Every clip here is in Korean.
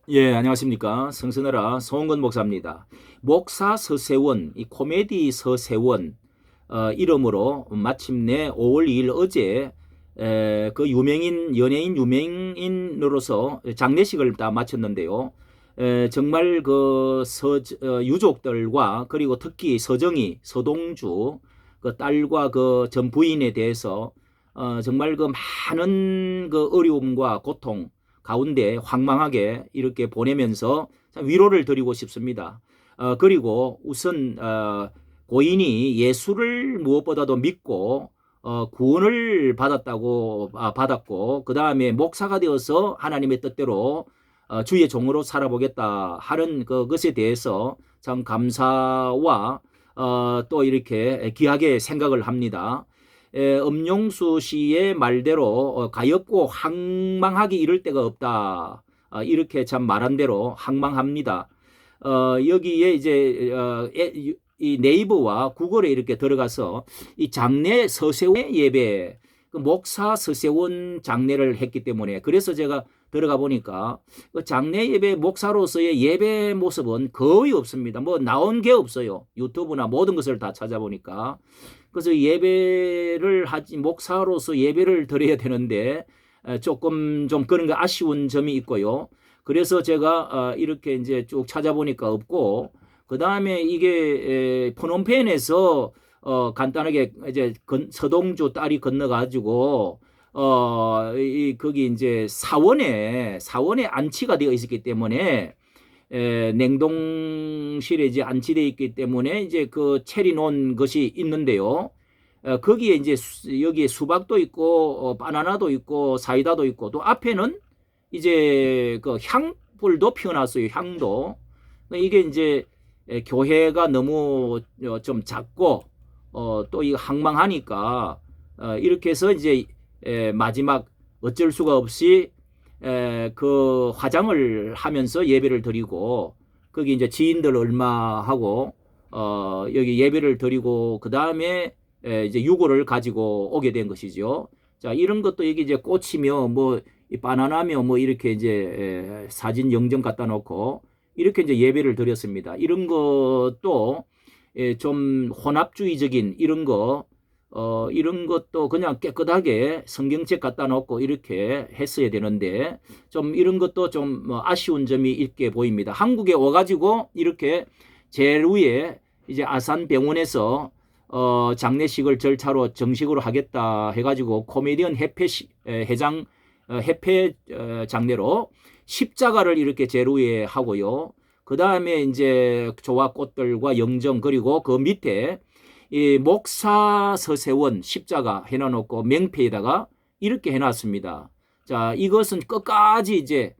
예, 안녕하십니까. 성서너라 송은건 목사입니다. 목사 서세원, 이 코미디 서세원 이름으로 마침내 5월 2일 어제 그 연예인 유명인으로서 장례식을 다 마쳤는데요. 정말 유족들과 그리고 특히 서정희, 서동주 그 딸과 그 전 부인에 대해서 정말 그 많은 그 어려움과 고통 가운데 황망하게 이렇게 보내면서 위로를 드리고 싶습니다. 그리고 우선 고인이 예수를 무엇보다도 믿고 구원을 받았고 그 다음에 목사가 되어서 하나님의 뜻대로 주의 종으로 살아보겠다 하는 그것에 대해서 참 감사와 또 이렇게 귀하게 생각을 합니다. 엄룡수 씨의 말대로 가엾고 황망하기 이를 데가 없다. 이렇게 참 말한 대로 황망합니다. 여기에 이제 이 네이버와 구글에 이렇게 들어가서 이 장례 서세원 예배, 그 목사 서세원 장례를 했기 때문에 그래서 제가 들어가 보니까 그 장례 예배 목사로서의 예배 모습은 거의 없습니다. 뭐 나온 게 없어요. 유튜브나 모든 것을 다 찾아보니까. 그래서 목사로서 예배를 드려야 되는데 조금 좀 그런 게 아쉬운 점이 있고요. 그래서 제가 이렇게 이제 쭉 찾아보니까 없고, 그 다음에 이게 푸놈펜에서 간단하게 이제 서동주 딸이 건너가지고 거기 이제 사원에 안치가 되어 있었기 때문에 냉동실에 이제 안치되어 있기 때문에 이제 그 체리 놓은 것이 있는데요. 거기에 이제 여기에 수박도 있고 바나나도 있고 사이다도 있고 또 앞에는 이제 그 향불도 피워놨어요. 향도. 이게 이제 교회가 너무 좀 작고 또 이 황망하니까 이렇게 해서 이제 마지막 어쩔 수가 없이 그 화장을 하면서 예배를 드리고 거기 이제 지인들 얼마 하고 여기 예배를 드리고 그 다음에 이제 유골을 가지고 오게 된 것이죠. 자, 이런 것도 여기 이제 꽃이며 뭐 바나나며 뭐 이렇게 이제 사진 영정 갖다 놓고 이렇게 이제 예배를 드렸습니다. 이런 것도 좀 혼합주의적인 이런 것도 그냥 깨끗하게 성경책 갖다 놓고 이렇게 했어야 되는데 좀 이런 것도 좀 아쉬운 점이 있게 보입니다. 한국에 와가지고 이렇게 제일 위에 이제 아산병원에서 장례식을 절차로 정식으로 하겠다 해가지고 코미디언 협회 장례로 십자가를 이렇게 제일 위에 하고요. 그 다음에 이제 조화 꽃들과 영정 그리고 그 밑에 이 목사 서세원 십자가 해놔놓고 명패에다가 이렇게 해놨습니다. 자, 이것은 끝까지 이제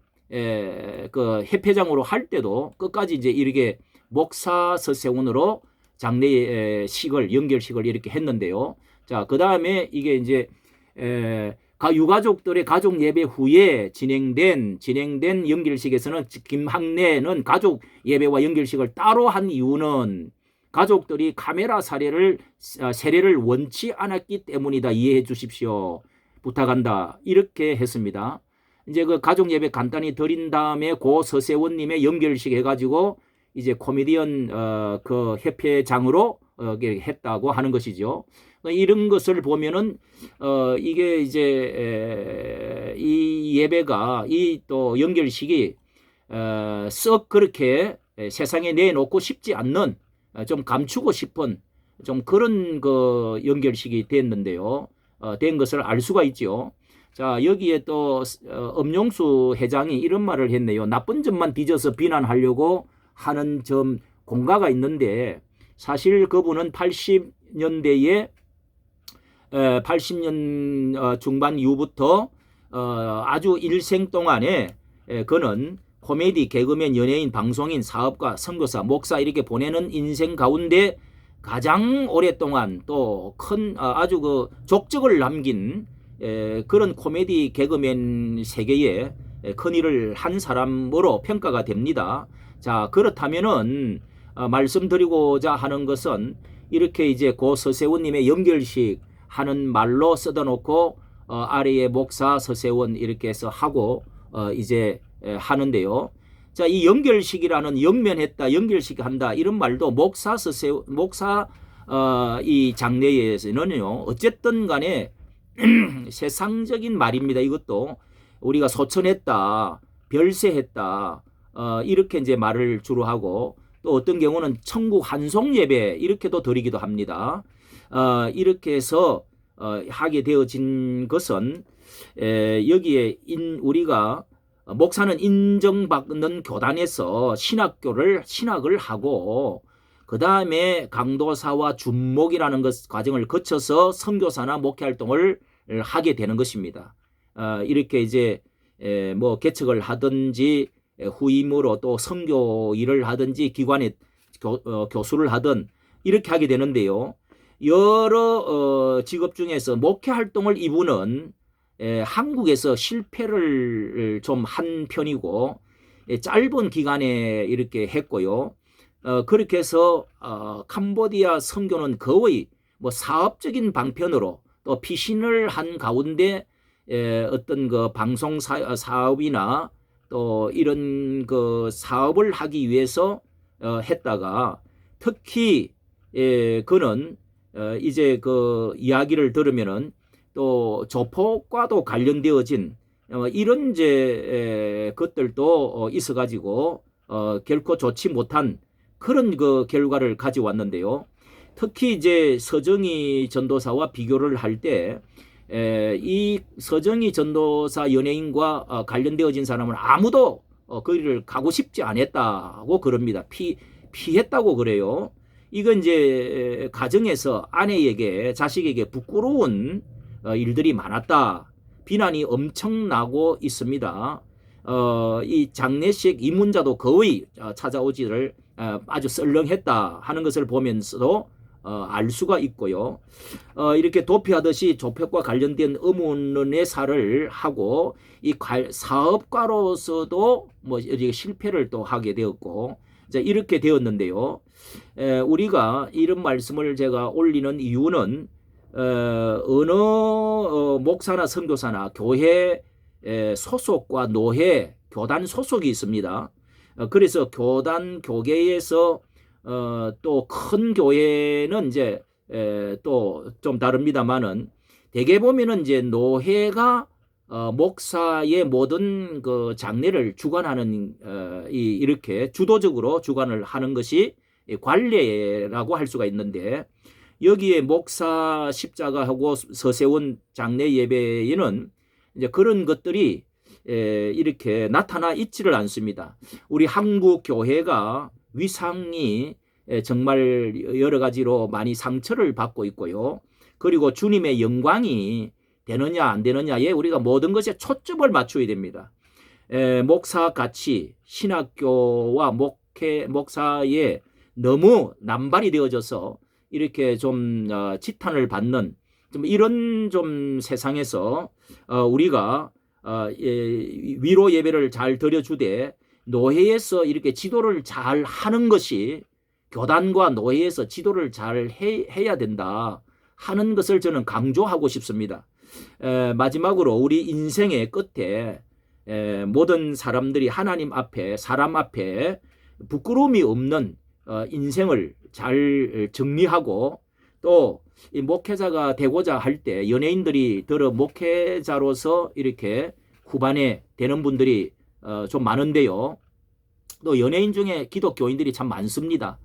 그 협회장으로 할 때도 끝까지 이제 이렇게 목사 서세원으로 장례식을 연결식을 이렇게 했는데요. 자, 그 다음에 이게 이제 유가족들의 가족 예배 후에 진행된 연결식에서는 김학래는 가족 예배와 연결식을 따로 한 이유는 가족들이 카메라 세례를 원치 않았기 때문이다. 이해해 주십시오. 부탁한다. 이렇게 했습니다. 이제 그 가족 예배 간단히 드린 다음에 고 서세원님의 연결식 해가지고 이제 코미디언 그 협회장으로 했다고 하는 것이죠. 이런 것을 보면은 이게 이제 이 예배가 이 또 연결식이 썩 그렇게 세상에 내놓고 싶지 않는 좀 감추고 싶은 좀 그런 그 연결식이 됐는데요. 된 것을 알 수가 있죠. 자, 여기에 또 엄용수 회장이 이런 말을 했네요. 나쁜 점만 빚어서 비난하려고 하는 점 공가가 있는데 사실 그분은 80년대에 80년 중반 이후부터 아주 일생 동안에 그는 코미디, 개그맨, 연예인, 방송인, 사업가, 선교사, 목사 이렇게 보내는 인생 가운데 가장 오랫동안 또 큰 아주 그 족적을 남긴 그런 코미디, 개그맨 세계에 큰 일을 한 사람으로 평가가 됩니다. 자, 그렇다면은 말씀드리고자 하는 것은 이렇게 이제 고 서세원님의 연결식 하는 말로 써다 놓고 아래에 목사 서세원 이렇게 해서 하고 이제 하는데요. 자, 이 연결식이라는 영면했다, 연결식한다 이런 말도 목사 이 장례에서는요 어쨌든 간에 세상적인 말입니다. 이것도 우리가 소천했다, 별세했다 이렇게 이제 말을 주로 하고 또 어떤 경우는 천국 한송 예배 이렇게도 드리기도 합니다. 이렇게 해서 하게 되어진 것은 여기에 우리가 목사는 인정받는 교단에서 신학을 하고 그 다음에 강도사와 준목이라는 과정을 거쳐서 선교사나 목회 활동을 하게 되는 것입니다. 이렇게 이제 뭐 개척을 하든지 후임으로 또 선교 일을 하든지 기관에 교수를 하든 이렇게 하게 되는데요. 여러 직업 중에서 목회 활동을 이분은 한국에서 실패를 좀 한 편이고 짧은 기간에 이렇게 했고요. 그렇게 해서 캄보디아 선교는 거의 뭐 사업적인 방편으로 또 피신을 한 가운데 어떤 그 방송 사업이나 또 이런 그 사업을 하기 위해서 했다가 특히 그는 이제 그 이야기를 들으면은 또 조폭과도 관련되어진 이런 이제 것들도 있어가지고 결코 좋지 못한 그런 그 결과를 가져왔는데요. 특히 이제 서정희 전도사와 비교를 할 때 이 서정희 전도사 연예인과 관련되어진 사람은 아무도 거기를 가고 싶지 않았다고 그럽니다. 피했다고 그래요. 이건 이제 가정에서 아내에게 자식에게 부끄러운 일들이 많았다. 비난이 엄청나고 있습니다. 이 장례식 입문자도 거의 찾아오지를 아주 썰렁했다 하는 것을 보면서도 알 수가 있고요. 이렇게 도피하듯이 조폭과 관련된 의문의 사를 하고 이 사업가로서도 뭐 실패를 또 하게 되었고 이렇게 되었는데요. 우리가 이런 말씀을 제가 올리는 이유는 어느 목사나 선교사나 교회 소속과 노회, 교단 소속이 있습니다. 그래서 교단 교계에서 또 큰 교회는 이제 또 좀 다릅니다만은 대개 보면은 이제 노회가 목사의 모든 그 장례를 주관하는 이렇게 주도적으로 주관을 하는 것이 관례라고 할 수가 있는데 여기에 목사 십자가하고 서세원 장례 예배에는 이제 그런 것들이 이렇게 나타나 있지를 않습니다. 우리 한국 교회가 위상이 정말 여러 가지로 많이 상처를 받고 있고요. 그리고 주님의 영광이 되느냐 안 되느냐에 우리가 모든 것에 초점을 맞춰야 됩니다. 목사 가치, 신학교와 목사에 너무 남발이 되어져서 이렇게 좀 지탄을 받는 좀 이런 좀 세상에서 우리가 위로 예배를 잘 드려주되 노회에서 이렇게 지도를 잘 하는 것이 교단과 노회에서 지도를 잘 해야 된다 하는 것을 저는 강조하고 싶습니다. 마지막으로 우리 인생의 끝에 모든 사람들이 하나님 앞에 사람 앞에 부끄러움이 없는 인생을 잘 정리하고 또 이 목회자가 되고자 할 때 연예인들이 들어 목회자로서 이렇게 후반에 되는 분들이 좀 많은데요. 또 연예인 중에 기독교인들이 참 많습니다.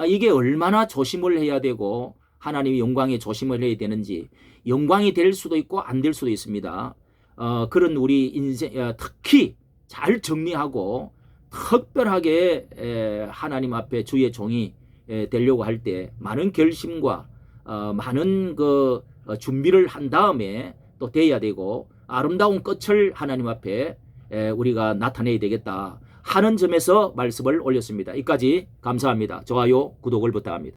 이게 얼마나 조심을 해야 되고 하나님의 영광에 조심을 해야 되는지 영광이 될 수도 있고 안 될 수도 있습니다. 그런 우리 인생 특히 잘 정리하고 특별하게 하나님 앞에 주의 종이 되려고 할 때 많은 결심과 많은 그 준비를 한 다음에 또 돼야 되고 아름다운 끝을 하나님 앞에 우리가 나타내야 되겠다 하는 점에서 말씀을 올렸습니다. 이까지 감사합니다. 좋아요, 구독을 부탁합니다.